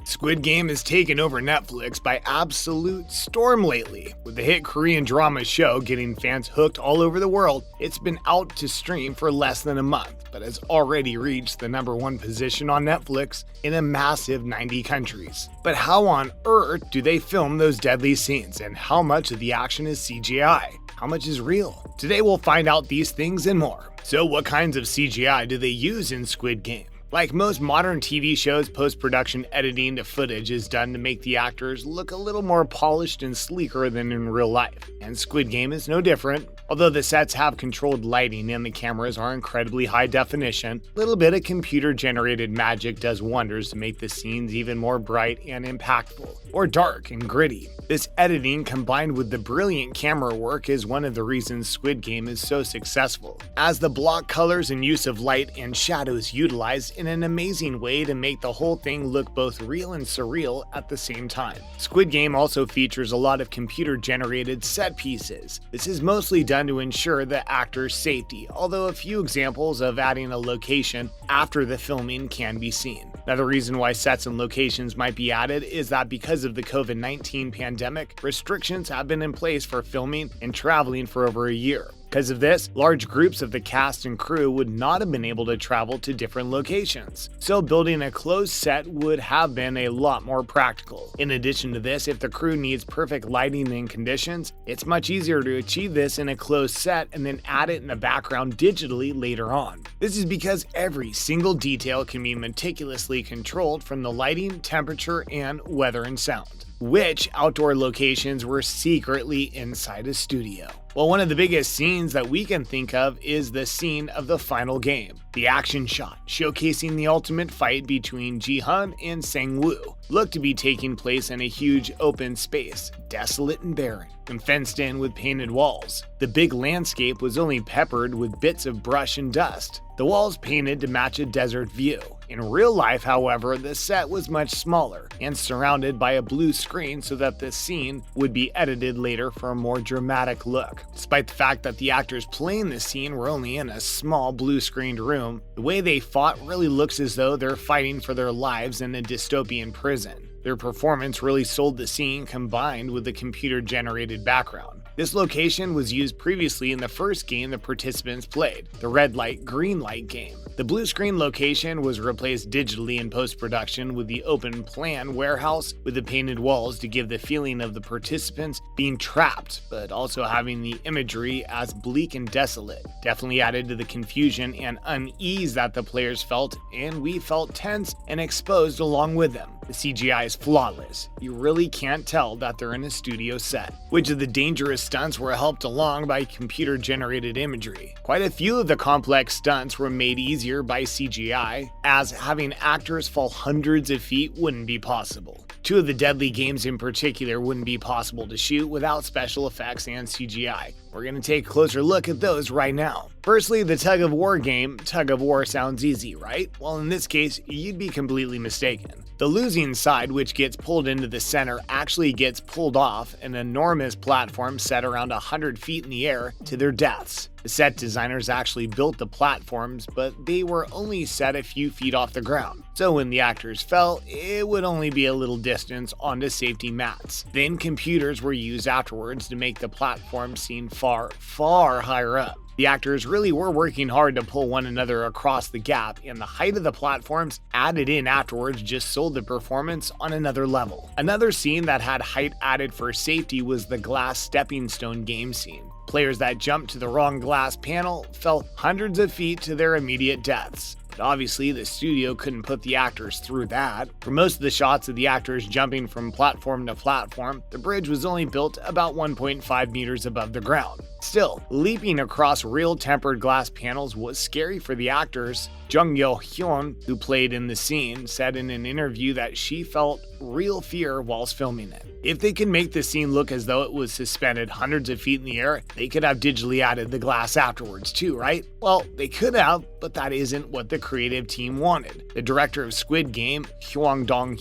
Squid Game has taken over Netflix by absolute storm lately. With the hit Korean drama show getting fans hooked all over the world, it's been out to stream for less than a month, but has already reached the #1 position on Netflix in a massive 90 countries. But how on earth do they film those deadly scenes, and how much of the action is CGI? How much is real? Today we'll find out these things and more. So what kinds of CGI do they use in Squid Game? Like most modern TV shows, post-production editing to footage is done to make the actors look a little more polished and sleeker than in real life. And Squid Game is no different. Although the sets have controlled lighting and the cameras are incredibly high definition, a little bit of computer-generated magic does wonders to make the scenes even more bright and impactful, or dark and gritty. This editing combined with the brilliant camera work is one of the reasons Squid Game is so successful, as the block colors and use of light and shadows utilized in an amazing way to make the whole thing look both real and surreal at the same time. Squid Game also features a lot of computer-generated set pieces. This is mostly done to ensure the actor's safety, although a few examples of adding a location after the filming can be seen. Another reason why sets and locations might be added is that because of the COVID-19 pandemic, restrictions have been in place for filming and traveling for over a year. Because of this, large groups of the cast and crew would not have been able to travel to different locations, so building a closed set would have been a lot more practical. In addition to this, if the crew needs perfect lighting and conditions, it's much easier to achieve this in a closed set and then add it in the background digitally later on. This is because every single detail can be meticulously controlled from the lighting, temperature, and weather and sound. Which outdoor locations were secretly inside a studio? Well, one of the biggest scenes that we can think of is the scene of the final game. The action shot, showcasing the ultimate fight between Ji-hun and Sang-woo, looked to be taking place in a huge open space, desolate and barren, and fenced in with painted walls. The big landscape was only peppered with bits of brush and dust, the walls painted to match a desert view. In real life, however, the set was much smaller and surrounded by a blue screen so that the scene would be edited later for a more dramatic look. Despite the fact that the actors playing the scene were only in a small blue-screened room, the way they fought really looks as though they're fighting for their lives in a dystopian prison. Their performance really sold the scene combined with the computer-generated background. This location was used previously in the first game the participants played, the red light, green light game. The blue screen location was replaced digitally in post-production with the open plan warehouse with the painted walls to give the feeling of the participants being trapped, but also having the imagery as bleak and desolate. Definitely added to the confusion and unease that the players felt, and we felt tense and exposed along with them. The CGI is flawless. You really can't tell that they're in a studio set. Which of the dangerous stunts were helped along by computer-generated imagery? Quite a few of the complex stunts were made easier by CGI, as having actors fall hundreds of feet wouldn't be possible. Two of the deadly games in particular wouldn't be possible to shoot without special effects and CGI. We're going to take a closer look at those right now. Firstly, the tug of war game. Tug of war sounds easy, right? Well, in this case, you'd be completely mistaken. The losing side, which gets pulled into the center, actually gets pulled off an enormous platform set around 100 feet in the air to their deaths. The set designers actually built the platforms, but they were only set a few feet off the ground. So when the actors fell, it would only be a little distance onto safety mats. Then computers were used afterwards to make the platform seem far, far higher up. The actors really were working hard to pull one another across the gap, and the height of the platforms added in afterwards just sold the performance on another level. Another scene that had height added for safety was the glass stepping stone game scene. Players that jumped to the wrong glass panel fell hundreds of feet to their immediate deaths. But obviously, the studio couldn't put the actors through that. For most of the shots of the actors jumping from platform to platform, the bridge was only built about 1.5 meters above the ground. Still, leaping across real tempered glass panels was scary for the actors. Jung Yo-hyun, who played in the scene, said in an interview that she felt real fear whilst filming it. If they could make the scene look as though it was suspended hundreds of feet in the air, they could have digitally added the glass afterwards too, right? Well, they could have, but that isn't what the creative team wanted. The director of Squid Game, Hwang Dong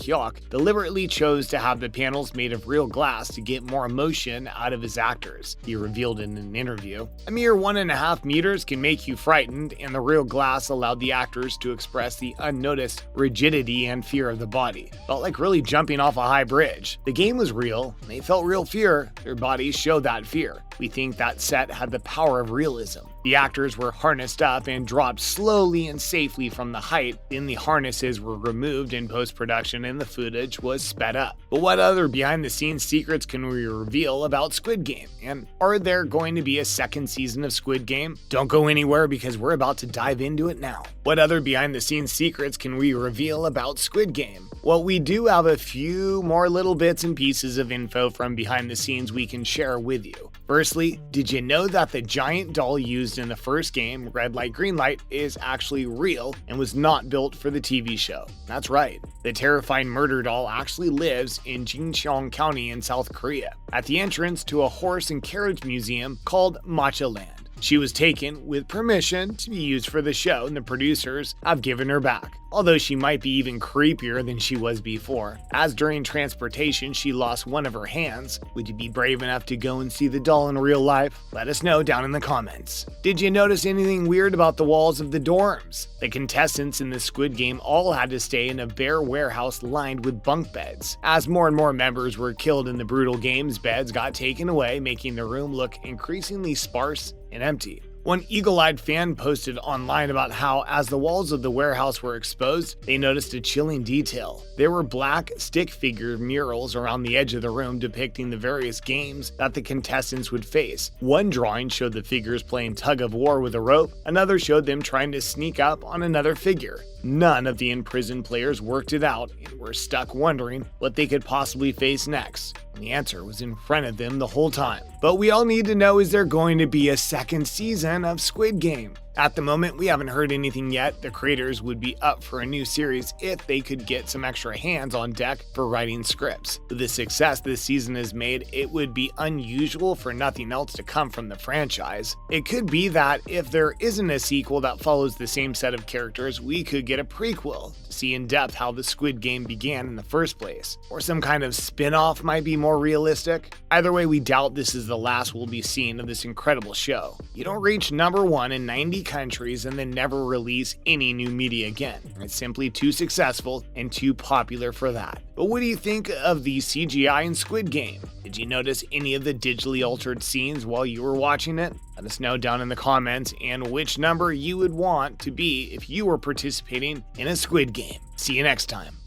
deliberately chose to have the panels made of real glass to get more emotion out of his actors, he revealed in an interview. A mere 1.5 meters can make you frightened, and the real glass allowed the actors to express the unnoticed rigidity and fear of the body. Felt like really jumping off a high bridge. The game was real, they felt real fear, their bodies showed that fear. We think that set had the power of realism. The actors were harnessed up and dropped slowly and safely from the height, then the harnesses were removed in post-production and the footage was sped up. But what other behind-the-scenes secrets can we reveal about Squid Game? And are there going to be a second season of Squid Game? Don't go anywhere because we're about to dive into it now. What other behind-the-scenes secrets can we reveal about Squid Game? Well, we do have a few more little bits and pieces of info from behind the scenes we can share with you. Firstly, did you know that the giant doll used in the first game, Red Light Green Light, is actually real and was not built for the TV show? That's right. The terrifying murder doll actually lives in Jincheon County in South Korea, at the entrance to a horse and carriage museum called Matcha Land. She was taken with permission to be used for the show, and the producers have given her back, although she might be even creepier than she was before, as during transportation she lost one of her hands. Would you be brave enough to go and see the doll in real life? Let us know down in the comments. Did you notice anything weird about the walls of the dorms? The contestants in the Squid Game all had to stay in a bare warehouse lined with bunk beds. As more and more members were killed in the brutal games, beds got taken away, making the room look increasingly sparse and empty. One eagle-eyed fan posted online about how, as the walls of the warehouse were exposed, they noticed a chilling detail. There were black stick figure murals around the edge of the room depicting the various games that the contestants would face. One drawing showed the figures playing tug-of-war with a rope, another showed them trying to sneak up on another figure. None of the imprisoned players worked it out and were stuck wondering what they could possibly face next. And the answer was in front of them the whole time. But we all need to know, is there going to be a second season of Squid Game? At the moment, we haven't heard anything yet. The creators would be up for a new series if they could get some extra hands on deck for writing scripts. With the success this season has made, it would be unusual for nothing else to come from the franchise. It could be that if there isn't a sequel that follows the same set of characters, we could get a prequel to see in depth how the Squid Game began in the first place. Or some kind of spin-off might be more realistic. Either way, we doubt this is the last we'll be seeing of this incredible show. You don't reach #1 in 90 countries and then never release any new media again. It's simply too successful and too popular for that. But what do you think of the CGI in Squid Game? Did you notice any of the digitally altered scenes while you were watching it? Let us know down in the comments and which number you would want to be if you were participating in a Squid Game. See you next time.